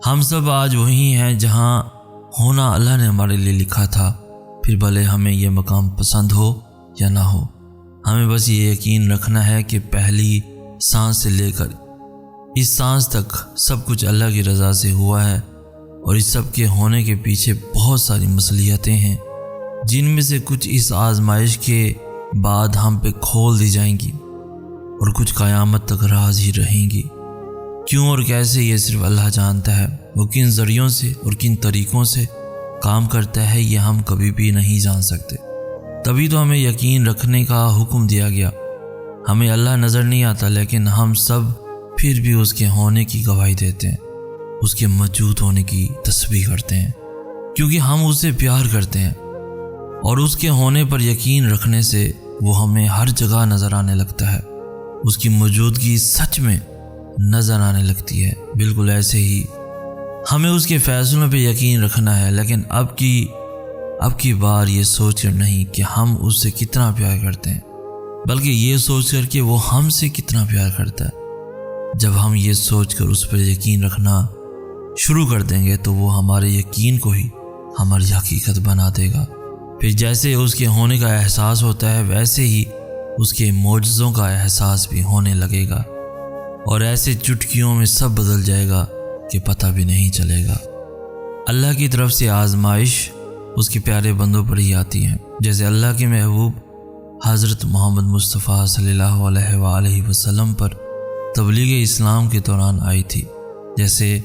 ہم سب آج وہی ہیں جہاں ہونا اللہ نے ہمارے لیے لکھا تھا، پھر بھلے ہمیں یہ مقام پسند ہو یا نہ ہو۔ ہمیں بس یہ یقین رکھنا ہے کہ پہلی سانس سے لے کر اس سانس تک سب کچھ اللہ کی رضا سے ہوا ہے، اور اس سب کے ہونے کے پیچھے بہت ساری مصلحتیں ہیں، جن میں سے کچھ اس آزمائش کے بعد ہم پہ کھول دی جائیں گی اور کچھ قیامت تک راز ہی رہیں گی۔ کیوں اور کیسے یہ صرف اللہ جانتا ہے، وہ کن ذریعوں سے اور کن طریقوں سے کام کرتا ہے یہ ہم کبھی بھی نہیں جان سکتے۔ تبھی تو ہمیں یقین رکھنے کا حکم دیا گیا۔ ہمیں اللہ نظر نہیں آتا، لیکن ہم سب پھر بھی اس کے ہونے کی گواہی دیتے ہیں، اس کے موجود ہونے کی تسبیح کرتے ہیں، کیونکہ ہم اسے پیار کرتے ہیں، اور اس کے ہونے پر یقین رکھنے سے وہ ہمیں ہر جگہ نظر آنے لگتا ہے۔ اس کی موجودگی سچ میں نظر آنے لگتی ہے۔ بالکل ایسے ہی ہمیں اس کے فیصلوں پہ یقین رکھنا ہے، لیکن اب کی بار یہ سوچ کر نہیں کہ ہم اس سے کتنا پیار کرتے ہیں، بلکہ یہ سوچ کر کہ وہ ہم سے کتنا پیار کرتا ہے۔ جب ہم یہ سوچ کر اس پر یقین رکھنا شروع کر دیں گے تو وہ ہمارے یقین کو ہی ہماری حقیقت بنا دے گا۔ پھر جیسے اس کے ہونے کا احساس ہوتا ہے، ویسے ہی اس کے معجزوں کا احساس بھی ہونے لگے گا، اور ایسے چٹکیوں میں سب بدل جائے گا کہ پتہ بھی نہیں چلے گا۔ اللہ کی طرف سے آزمائش اس کے پیارے بندوں پر ہی آتی ہیں، جیسے اللہ کے محبوب حضرت محمد مصطفیٰ صلی اللہ علیہ وآلہ وسلم پر تبلیغ اسلام کے دوران آئی تھی، جیسے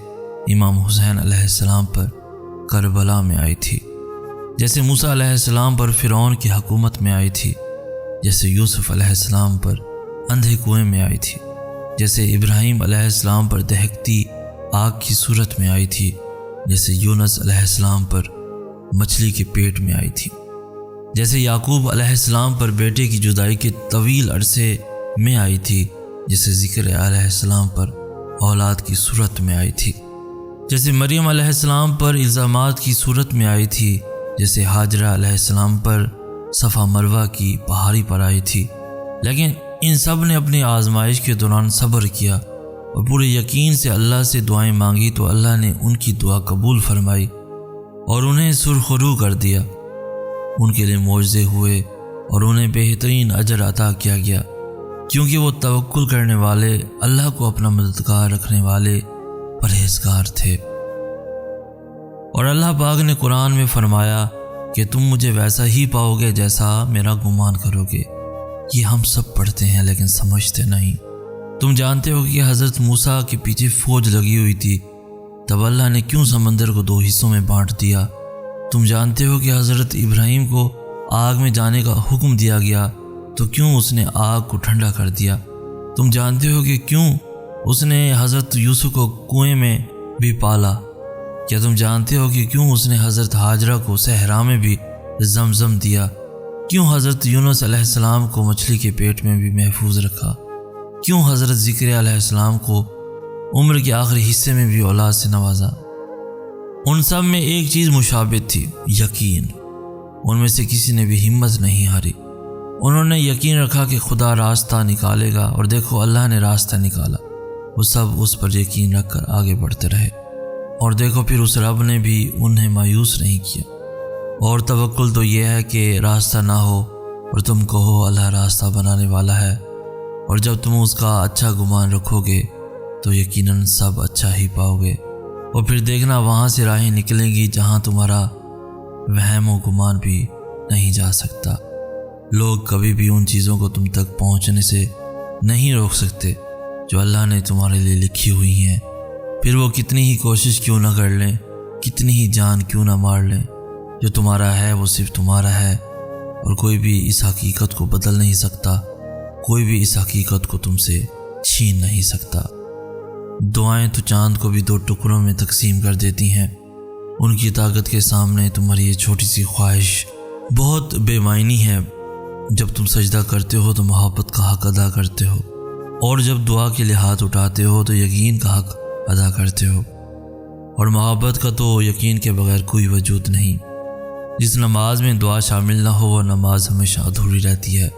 امام حسین علیہ السلام پر کربلا میں آئی تھی، جیسے موسیٰ علیہ السلام پر فرعون کی حکومت میں آئی تھی، جیسے یوسف علیہ السلام پر اندھے کنویں میں آئی تھی، جیسے ابراہیم علیہ السلام پر دہکتی آگ کی صورت میں آئی تھی، جیسے یونس علیہ السلام پر مچھلی کے پیٹ میں آئی تھی، جیسے یعقوب علیہ السلام پر بیٹے کی جدائی کے طویل عرصے میں آئی تھی، جیسے ذکر علیہ السلام پر اولاد کی صورت میں آئی تھی، جیسے مریم علیہ السلام پر الزامات کی صورت میں آئی تھی، جیسے ہاجرہ علیہ السلام پر صفا مروہ کی پہاڑی پر آئی تھی۔ لیکن ان سب نے اپنی آزمائش کے دوران صبر کیا اور پورے یقین سے اللہ سے دعائیں مانگی، تو اللہ نے ان کی دعا قبول فرمائی اور انہیں سرخرو کر دیا۔ ان کے لیے معجزے ہوئے اور انہیں بہترین اجر عطا کیا گیا، کیونکہ وہ توکل کرنے والے، اللہ کو اپنا مددگار رکھنے والے پرہیزگار تھے۔ اور اللہ پاک نے قرآن میں فرمایا کہ تم مجھے ویسا ہی پاؤ گے جیسا میرا گمان کرو گے۔ یہ ہم سب پڑھتے ہیں لیکن سمجھتے نہیں۔ تم جانتے ہو کہ حضرت موسیٰ کے پیچھے فوج لگی ہوئی تھی، تب اللہ نے کیوں سمندر کو 2 حصوں میں بانٹ دیا؟ تم جانتے ہو کہ حضرت ابراہیم کو آگ میں جانے کا حکم دیا گیا، تو کیوں اس نے آگ کو ٹھنڈا کر دیا؟ تم جانتے ہو کہ کیوں اس نے حضرت یوسف کو کنویں میں بھی پالا؟ کیا تم جانتے ہو کہ کیوں اس نے حضرت ہاجرہ کو صحرا میں بھی زمزم دیا؟ کیوں حضرت یونس علیہ السلام کو مچھلی کے پیٹ میں بھی محفوظ رکھا؟ کیوں حضرت ذکر علیہ السلام کو عمر کے آخری حصے میں بھی اولاد سے نوازا؟ ان سب میں ایک چیز مشابہت تھی، یقین۔ ان میں سے کسی نے بھی ہمت نہیں ہاری۔ انہوں نے یقین رکھا کہ خدا راستہ نکالے گا، اور دیکھو اللہ نے راستہ نکالا۔ وہ سب اس پر یقین رکھ کر آگے بڑھتے رہے، اور دیکھو پھر اس رب نے بھی انہیں مایوس نہیں کیا۔ اور توکل تو یہ ہے کہ راستہ نہ ہو اور تم کہو اللہ راستہ بنانے والا ہے، اور جب تم اس کا اچھا گمان رکھو گے تو یقیناً سب اچھا ہی پاؤ گے، اور پھر دیکھنا وہاں سے راہیں نکلیں گی جہاں تمہارا وہم و گمان بھی نہیں جا سکتا۔ لوگ کبھی بھی ان چیزوں کو تم تک پہنچنے سے نہیں روک سکتے جو اللہ نے تمہارے لیے لکھی ہوئی ہیں، پھر وہ کتنی ہی کوشش کیوں نہ کر لیں، کتنی ہی جان کیوں نہ مار لیں۔ جو تمہارا ہے وہ صرف تمہارا ہے، اور کوئی بھی اس حقیقت کو بدل نہیں سکتا، کوئی بھی اس حقیقت کو تم سے چھین نہیں سکتا۔ دعائیں تو چاند کو بھی 2 ٹکڑوں میں تقسیم کر دیتی ہیں، ان کی طاقت کے سامنے تمہاری یہ چھوٹی سی خواہش بہت بے معنی ہے۔ جب تم سجدہ کرتے ہو تو محبت کا حق ادا کرتے ہو، اور جب دعا کے لیے ہاتھ اٹھاتے ہو تو یقین کا حق ادا کرتے ہو، اور محبت کا تو یقین کے بغیر کوئی وجود نہیں۔ جس نماز میں دعا شامل نہ ہو وہ نماز ہمیشہ ادھوری رہتی ہے،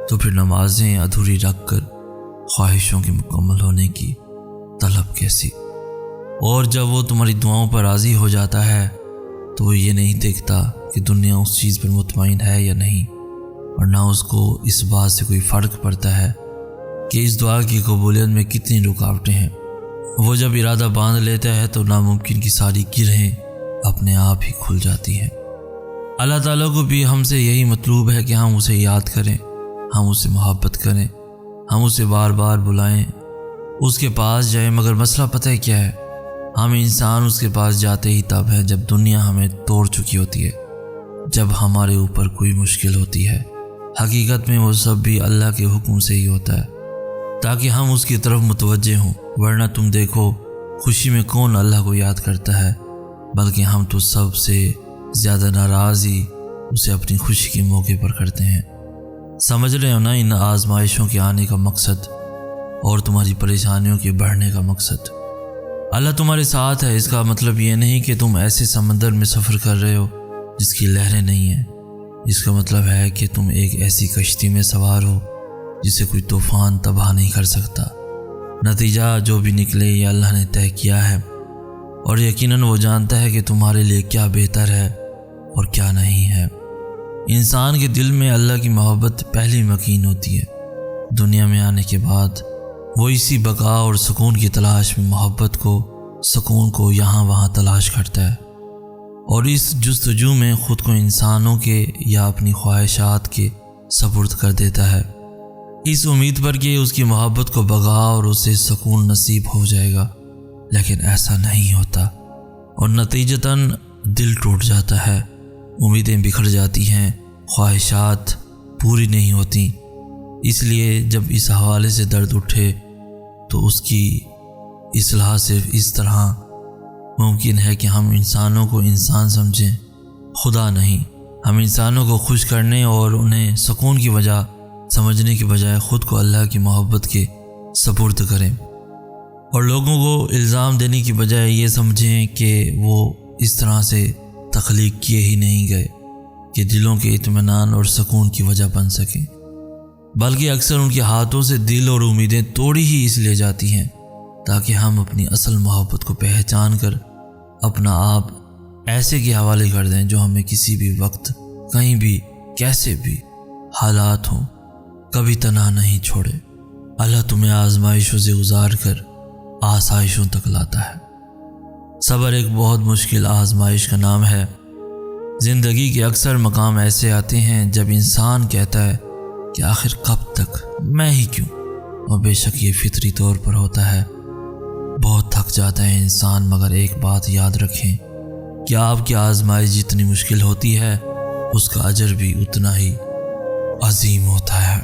تو پھر نمازیں ادھوری رکھ کر خواہشوں کے مکمل ہونے کی طلب کیسی؟ اور جب وہ تمہاری دعاؤں پر راضی ہو جاتا ہے تو وہ یہ نہیں دیکھتا کہ دنیا اس چیز پر مطمئن ہے یا نہیں، اور نہ اس کو اس بات سے کوئی فرق پڑتا ہے کہ اس دعا کی قبولیت میں کتنی رکاوٹیں ہیں۔ وہ جب ارادہ باندھ لیتا ہے تو ناممکن کی ساری گرہیں اپنے آپ ہی کھل جاتی ہیں۔ اللہ تعالیٰ کو بھی ہم سے یہی مطلوب ہے کہ ہم اسے یاد کریں، ہم اسے محبت کریں، ہم اسے بار بار بلائیں، اس کے پاس جائیں۔ مگر مسئلہ پتہ ہے کیا ہے؟ ہم انسان اس کے پاس جاتے ہی تب ہے جب دنیا ہمیں توڑ چکی ہوتی ہے، جب ہمارے اوپر کوئی مشکل ہوتی ہے۔ حقیقت میں وہ سب بھی اللہ کے حکم سے ہی ہوتا ہے تاکہ ہم اس کی طرف متوجہ ہوں، ورنہ تم دیکھو خوشی میں کون اللہ کو یاد کرتا ہے، بلکہ ہم تو سب سے زیادہ ناراض ہی اسے اپنی خوشی کے موقع پر کرتے ہیں۔ سمجھ رہے ہو نا ان آزمائشوں کے آنے کا مقصد اور تمہاری پریشانیوں کے بڑھنے کا مقصد؟ اللہ تمہارے ساتھ ہے، اس کا مطلب یہ نہیں کہ تم ایسے سمندر میں سفر کر رہے ہو جس کی لہریں نہیں ہیں۔ اس کا مطلب ہے کہ تم ایک ایسی کشتی میں سوار ہو جسے کوئی طوفان تباہ نہیں کر سکتا۔ نتیجہ جو بھی نکلے یہ اللہ نے طے کیا ہے، اور یقیناً وہ جانتا ہے کہ تمہارے لیے کیا بہتر ہے اور کیا نہیں ہے۔ انسان کے دل میں اللہ کی محبت پہلی مکین ہوتی ہے۔ دنیا میں آنے کے بعد وہ اسی بقا اور سکون کی تلاش میں محبت کو، سکون کو یہاں وہاں تلاش کرتا ہے، اور اس جستجو میں خود کو انسانوں کے یا اپنی خواہشات کے سپرد کر دیتا ہے، اس امید پر کہ اس کی محبت کو بغا اور اسے سکون نصیب ہو جائے گا۔ لیکن ایسا نہیں ہوتا، اور نتیجتاً دل ٹوٹ جاتا ہے، امیدیں بکھر جاتی ہیں، خواہشات پوری نہیں ہوتی۔ اس لیے جب اس حوالے سے درد اٹھے تو اس کی اصلاح صرف اس طرح ممکن ہے کہ ہم انسانوں کو انسان سمجھیں، خدا نہیں۔ ہم انسانوں کو خوش کرنے اور انہیں سکون کی وجہ سمجھنے کی بجائے خود کو اللہ کی محبت کے سپرد کریں، اور لوگوں کو الزام دینے کی بجائے یہ سمجھیں کہ وہ اس طرح سے تخلیق کیے ہی نہیں گئے کہ دلوں کے اطمینان اور سکون کی وجہ بن سکیں، بلکہ اکثر ان کے ہاتھوں سے دل اور امیدیں توڑی ہی اس لیے جاتی ہیں تاکہ ہم اپنی اصل محبت کو پہچان کر اپنا آپ ایسے کے حوالے کر دیں جو ہمیں کسی بھی وقت، کہیں بھی، کیسے بھی حالات ہوں، کبھی تنہا نہیں چھوڑے۔ اللہ تمہیں آزمائشوں سے گزار کر آسائشوں تک لاتا ہے۔ صبر ایک بہت مشکل آزمائش کا نام ہے۔ زندگی کے اکثر مقام ایسے آتے ہیں جب انسان کہتا ہے کہ آخر کب تک، میں ہی کیوں، اور بے شک یہ فطری طور پر ہوتا ہے۔ بہت تھک جاتا ہے انسان، مگر ایک بات یاد رکھیں کہ آپ کی آزمائش جتنی مشکل ہوتی ہے اس کا اجر بھی اتنا ہی عظیم ہوتا ہے۔